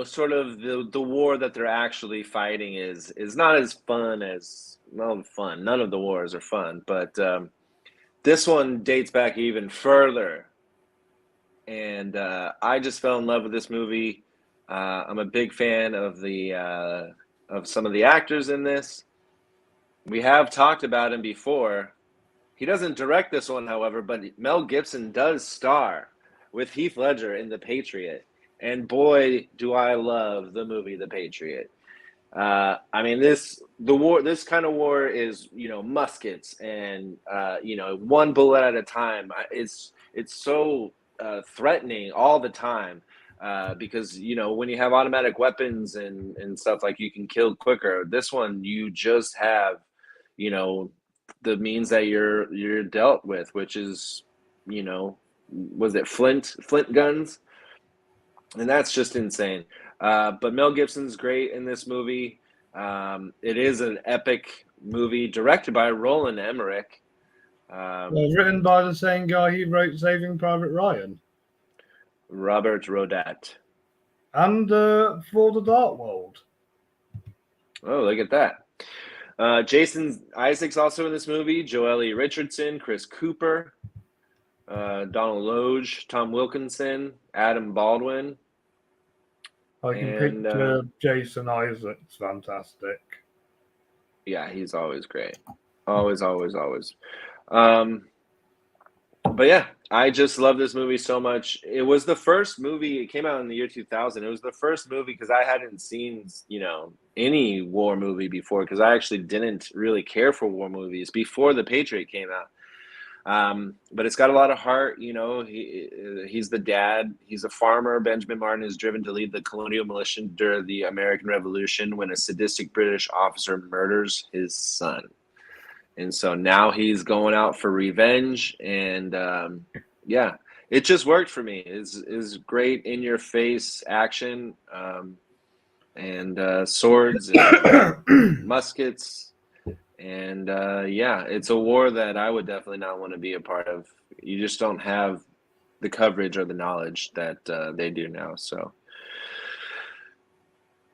sort of the war that they're actually fighting is not as fun as, well, fun. None of the wars are fun, but this one dates back even further. And I just fell in love with this movie. I'm a big fan of of some of the actors in this. We have talked about him before. He doesn't direct this one, however, but Mel Gibson does star with Heath Ledger in The Patriot. And boy, do I love the movie The Patriot. I mean, this kind of war is, muskets and, one bullet at a time. It's so threatening all the time. Because when you have automatic weapons and stuff, like, you can kill quicker. This one, you just have the means that you're dealt with, which is was it Flint guns, and that's just insane. But Mel Gibson's great in this movie. It is an epic movie directed by Roland Emmerich. Written by the same guy who wrote Saving Private Ryan. Robert Rodat. And For the Dark World. Oh, look at that. Jason Isaac's also in this movie. Joelle E. Richardson, Chris Cooper, Donald Logue, Tom Wilkinson, Adam Baldwin. I can picture Jason Isaac's fantastic. Yeah, he's always great. Always. But yeah, I just love this movie so much. It was the first movie. It came out in the year 2000. It was the first movie because I hadn't seen, any war movie before, because I actually didn't really care for war movies before The Patriot came out. But it's got a lot of heart. He's the dad. He's a farmer. Benjamin Martin is driven to lead the colonial militia during the American Revolution when a sadistic British officer murders his son. And so now he's going out for revenge, and yeah, it just worked for me. Is great in your face action, and swords and muskets, and yeah, it's a war that I would definitely not want to be a part of. You just don't have the coverage or the knowledge that they do now. So,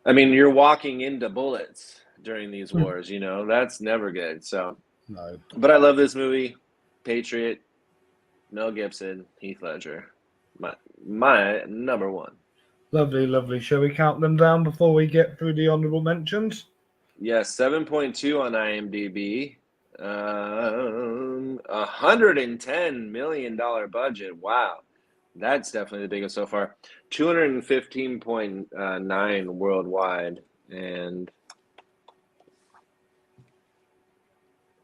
I mean, you're walking into bullets during these wars. That's never good. So. No. But I love this movie. Patriot, Mel Gibson, Heath Ledger. My number 1. Lovely. Shall we count them down before we get through the honorable mentions? Yes, 7.2 on IMDb. $110 million budget. Wow. That's definitely the biggest so far. 215.9 worldwide. And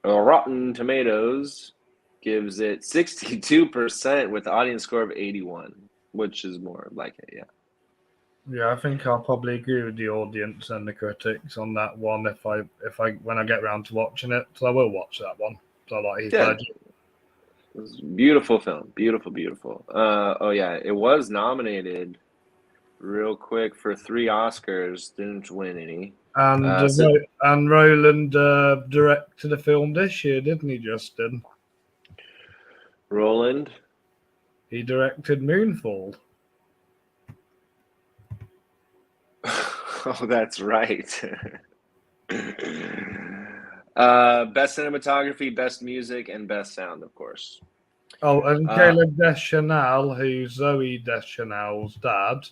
Rotten Tomatoes gives it 62% with an audience score of 81, which is more like it, yeah. Yeah, I think I'll probably agree with the audience and the critics on that one if I when I get around to watching it. So I will watch that one. So I like Heath Yeah. Ledger. It was a beautiful film. Beautiful, beautiful. Oh yeah, it was nominated real quick for 3 Oscars. Didn't win any. And Roland directed a film this year, didn't he, Justin? Roland. He directed Moonfall. Oh, that's right. Best cinematography, best music, and best sound, of course. Oh, and Caleb Deschanel, who's Zoe Deschanel's dad,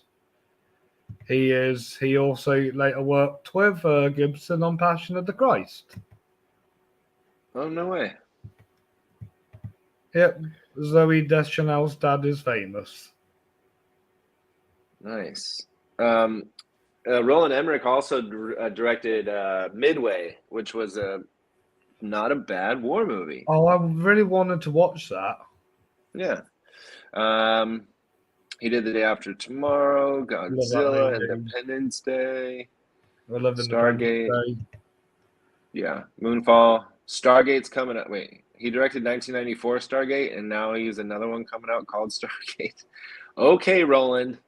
he also later worked with Gibson on Passion of the Christ. Oh, no way. Yep, Zoe Deschanel's dad is famous. Nice. Roland Emmerich also directed Midway, which was not a bad war movie. Oh, I really wanted to watch that. Yeah. He did The Day After Tomorrow, Godzilla, Independence Day, I love Stargate. Independence Day. Yeah, Moonfall. Stargate's coming up. Wait, he directed 1994 Stargate, and now he's another one coming out called Stargate. Okay, Roland.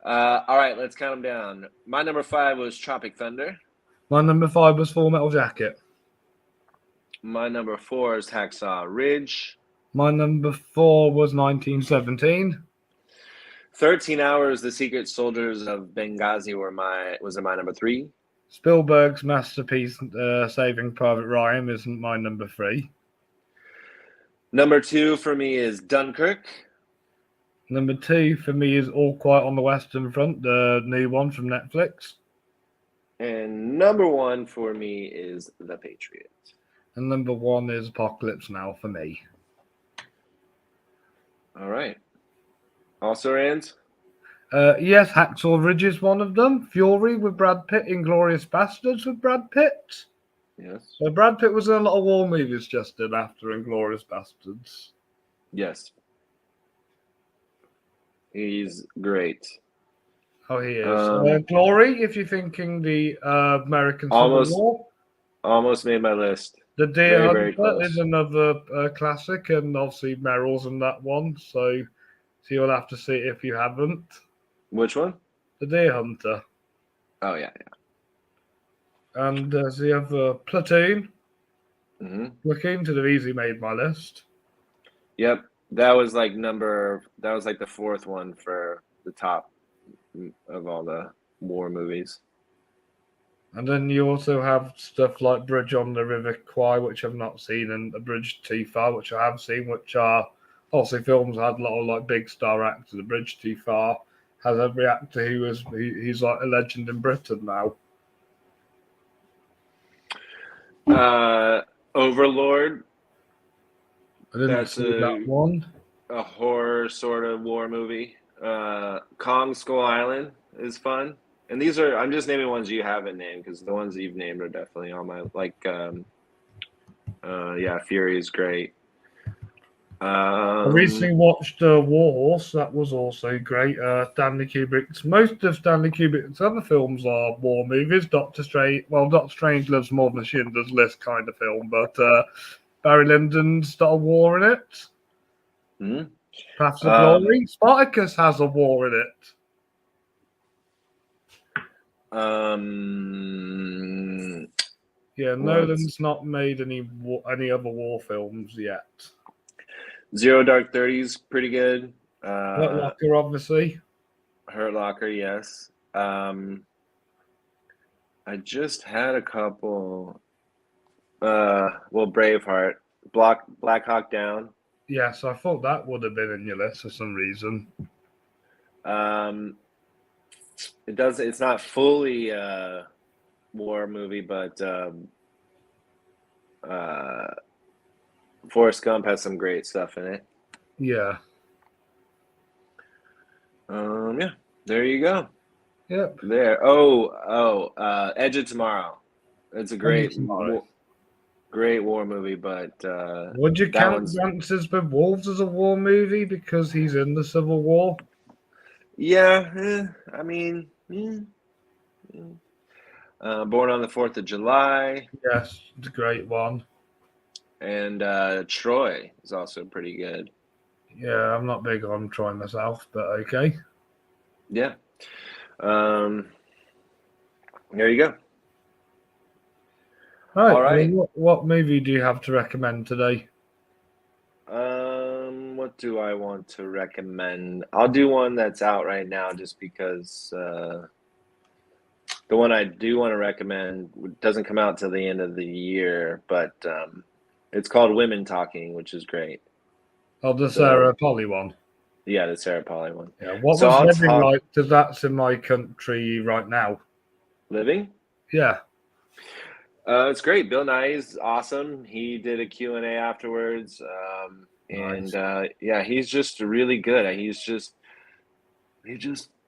All right, let's count them down. My number 5 was Tropic Thunder. My number 5 was Full Metal Jacket. My number 4 is Hacksaw Ridge. My number 4 was 1917. 13 Hours, The Secret Soldiers of Benghazi was my number 3. Spielberg's masterpiece, Saving Private Ryan, isn't my number 3. Number 2 for me is Dunkirk. Number 2 for me is All Quiet on the Western Front, the new one from Netflix. And number 1 for me is The Patriot. And number 1 is Apocalypse Now for me. All right. Also, Rand? Yes, Hacksaw Ridge is one of them. Fury with Brad Pitt, Inglourious Bastards with Brad Pitt. Yes. So Brad Pitt was in a lot of war movies just after Inglourious Bastards. Yes. He's great. Oh, he is. Glory, if you're thinking the American Civil War. Almost made my list. The Deer very Hunter is another classic, and obviously Meryl's in that one. So you'll have to see it if you haven't. Which one? The Deer Hunter. Oh, yeah. And there's the other Platoon. Mm-hmm. Platoon to the easy made my list. Yep. That was like the 4th one for the top of all the war movies. And then you also have stuff like Bridge on the River Kwai, which I've not seen, and A Bridge Too Far, which I have seen, which are also films that had a lot of like big star actors. A Bridge Too Far has every actor who's like a legend in Britain now. Overlord. I didn't see that one. A horror sort of war movie. Kong Skull Island is fun. And these are, I'm just naming ones you haven't named because the ones that you've named are definitely on my, Fury is great. I recently watched War Horse. That was also great. Most of Stanley Kubrick's other films are war movies. Doctor Strangelove's more than Schindler's List kind of film, but Barry Lyndon's got a war in it. Mm-hmm. Paths of Glory. Spartacus has a war in it. Nolan's not made any other war films yet. Zero Dark 30's pretty good. Hurt Locker, obviously. Hurt Locker, yes. I just had a couple. Braveheart, Black Hawk Down. Yes, I thought that would have been in your list for some reason. It's not fully a war movie, but Forrest Gump has some great stuff in it. Yeah. Yeah, there you go. Yep. There. Edge of Tomorrow. It's a Maybe great, tomorrow. great war movie, but Would you that count one's Dances with Wolves as a war movie because he's in the Civil War? yeah. I mean, Born on the 4th of July, Yes, it's a great one. and Troy is also pretty good. Yeah, I'm not big on Troy myself, but okay. Yeah. There you go. Right. All Well, right. what movie do you have to recommend today? What do I want to recommend? I'll do one that's out right now just because the one I do want to recommend doesn't come out till the end of the year, but it's called Women Talking, which is great. Oh, the So Sarah Polly one. yeah, the Sarah Polly one. Yeah. What So was I'll Living talk like? Because that's in my country right now. Living. Yeah. It's great. Bill Nye's awesome. He did a Q&A afterwards. And Nice. yeah, he's just really good. He just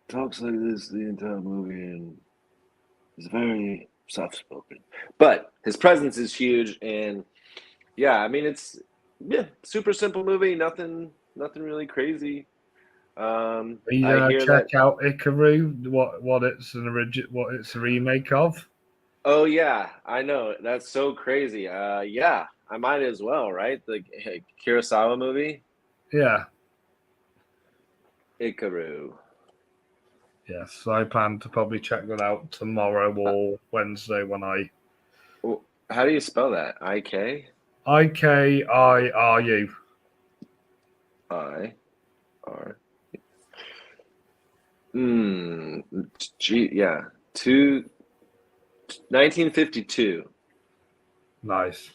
talks like this the entire movie, and he's very soft spoken. But his presence is huge, and yeah, I mean it's super simple movie, nothing really crazy. Are you I gonna hear check that. out Ikaru? What it's a remake of? Oh yeah, I know. That's so crazy. Yeah, I might as well, right? The Kurosawa movie, Yeah. Ikaru. Yes, I plan to probably check that out tomorrow Uh, or Wednesday when How do you spell that? IKIRU. I R. Hmm. Gee, yeah. 1952. Nice.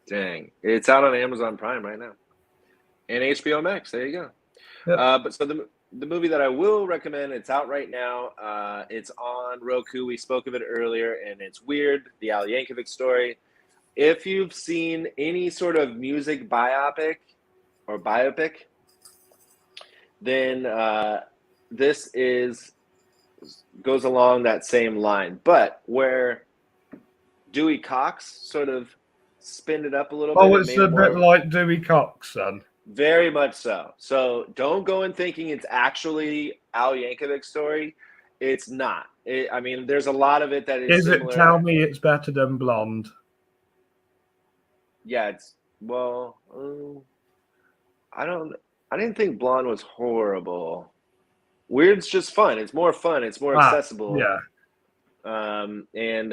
Dang. It's out on Amazon Prime right now. And HBO Max. There you go. Yep. But so the movie that I will recommend, it's out right now. It's on Roku. We spoke of it earlier, and it's Weird, the Al Yankovic story. If you've seen any sort of music biopic, then this goes along that same line, but where Dewey Cox sort of spinned it up a little bit Oh, and it's made a it bit more. like Dewey Cox then. Very much so. So don't go in thinking it's actually Al Yankovic's story. It's not. I mean, there's a lot of it that is Is it Tell similar. Me It's Better Than Blonde? Yeah, it's well. I don't. I didn't think Blonde was horrible. Weird's just fun. It's more fun. It's more Ah, accessible. yeah. And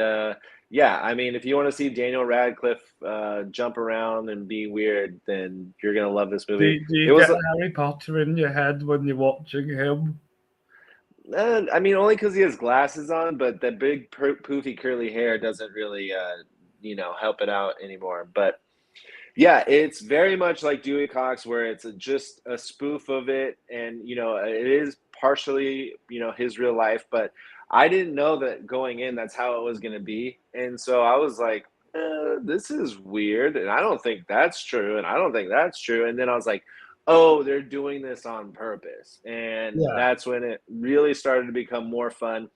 yeah, I mean, if you want to see Daniel Radcliffe jump around and be weird, then you're gonna love this movie. Do you It was, get Harry Potter in your head when you're watching him? I mean, only because he has glasses on, but that big poofy curly hair doesn't really, help it out anymore. But yeah, it's very much like Dewey Cox, where it's just a spoof of it, and it is partially his real life. But I didn't know that going in that's how it was going to be, and so I was like, "This is weird," and I don't think that's true, and I don't think that's true, and then I was like, "Oh, they're doing this on purpose," and Yeah. that's when it really started to become more fun.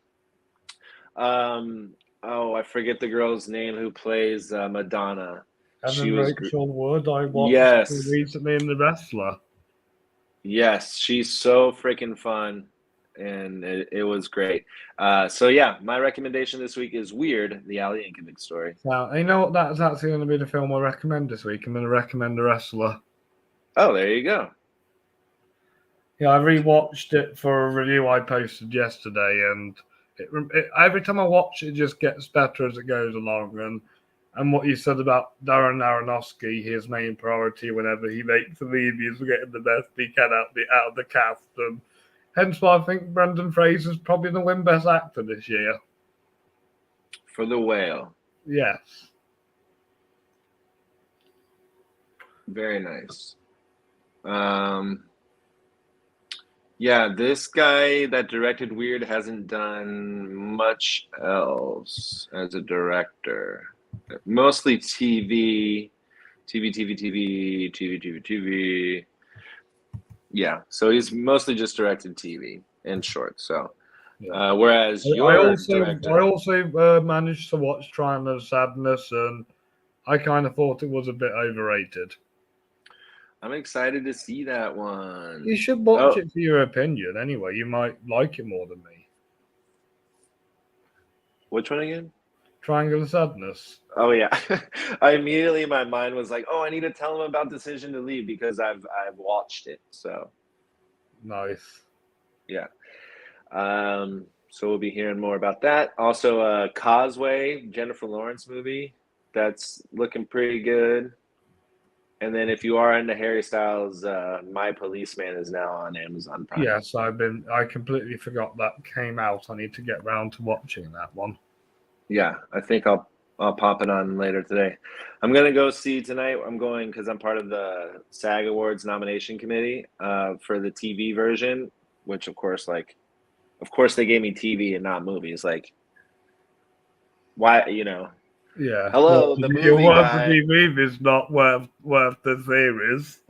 Oh, I forget the girl's name who plays Madonna. And She then was Rachel Wood, I watched Yes. recently in The Wrestler. Yes, she's so freaking fun, and it was great. So yeah, my recommendation this week is Weird, the Ali Yankovic story. Now, you know what? That's actually going to be the film I recommend this week. I'm going to recommend The Wrestler. Oh, there you go. Yeah, I rewatched it for a review I posted yesterday, and every time I watch it, just gets better as it goes along. And what you said about Darren Aronofsky, his main priority whenever he makes a movie is getting the best he can out of the cast, and hence why I think Brendan Fraser's probably going to win Best Actor this year. For the whale. Yes. Very nice. Yeah, this guy that directed Weird hasn't done much else as a director. Mostly TV. Yeah, so he's mostly just directed TV and shorts. So, Yeah. whereas I your also I director, also managed to watch Triangle of Sadness, and I kind of thought it was a bit overrated. I'm excited to see that one. You should watch Oh, it for your opinion anyway. You might like it more than me. which one again? Triangle of Sadness. Oh yeah, I immediately my mind was like, oh, I need to tell him about Decision to Leave because I've watched it. So Nice. yeah. So we'll be hearing more about that. Also, Causeway, Jennifer Lawrence movie. That's looking pretty good. And then if you are into Harry Styles, My Policeman is now on Amazon Prime. Yes, I completely forgot that came out. I need to get round to watching that one. Yeah, I think I'll pop it on later today. I'm gonna go see tonight. I'm going because I'm part of the SAG Awards nomination committee for the TV version, which of course they gave me TV and not movies. Like why Yeah. What hello, did the you movie want to guy. be movies not worth the series?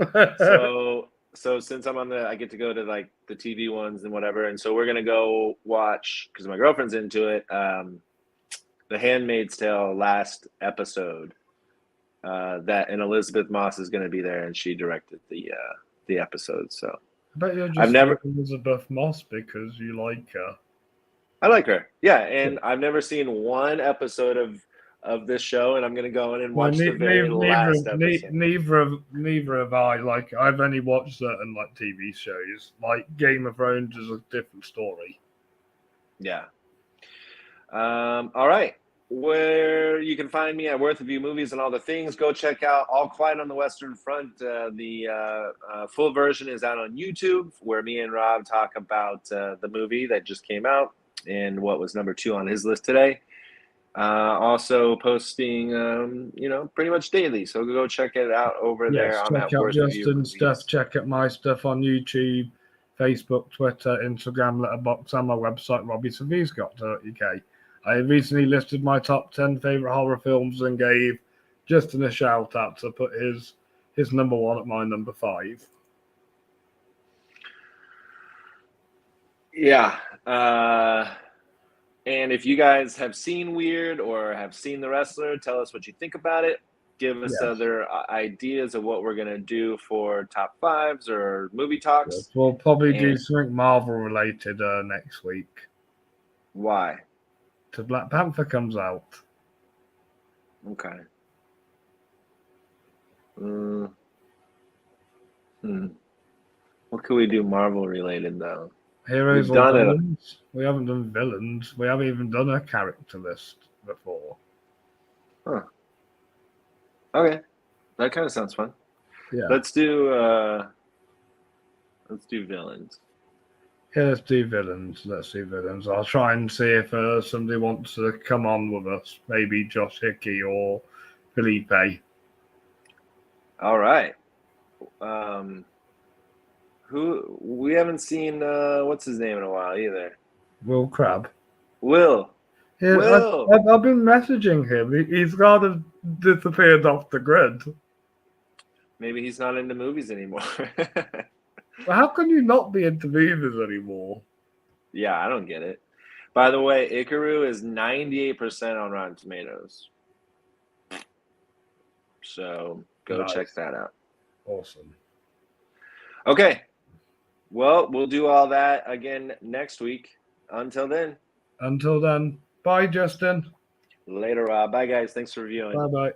So since I get to go to like the TV ones and whatever, and so we're gonna go watch because my girlfriend's into it. The Handmaid's Tale last episode. That and Elizabeth Moss is gonna be there, and she directed the episode. So I bet you're I've just saying never. Elizabeth Moss because you like her. I like her, yeah, and I've never seen one episode of this show, and I'm gonna go in and No, watch the very last episode. neither have I. Like, I've only watched certain like TV shows. Like Game of Thrones is a different story. Yeah. All right. Where you can find me at Worth of You Movies and all the things, go check out All Quiet on the Western Front. The full version is out on YouTube, where me and Rob talk about the movie that just came out and what was number 2 on his list today. Also posting, pretty much daily. So go check it out over there. Yes, I'm check at out Worth of You Justin's stuff. Movies. Check out my stuff on YouTube, Facebook, Twitter, Instagram, Letterboxd, and my website, robbiesaviscott.uk. I recently listed my top 10 favorite horror films and gave Justin a shout out to put his number 1 at my number 5. Yeah. And if you guys have seen Weird or have seen The Wrestler, tell us what you think about it. Give us Yes. other ideas of what we're going to do for top 5s or movie talks. Yes, we'll probably do And something Marvel related next week. why? Till Black Panther comes out. Okay. What could we do Marvel related, though? Heroes We've or done it. villains? We haven't done villains. We haven't even done a character list before. Huh. Okay. That kind of sounds fun. Yeah. Let's do villains. Yeah, let's do villains. I'll try and see if somebody wants to come on with us. Maybe Josh Hickey or Felipe. All right. Who we haven't seen what's his name in a while either. Will Crabbe. Will. Yeah, Will. I've been messaging him. He's kind of disappeared off the grid. Maybe he's not into movies anymore. Well, how can you not be into movies anymore? Yeah, I don't get it. By the way, Ikaru is 98% on Rotten Tomatoes. So go check that out. Awesome. Okay. Well, we'll do all that again next week. Until then. Bye, Justin. Later, Rob. Bye, guys. Thanks for reviewing. Bye-bye.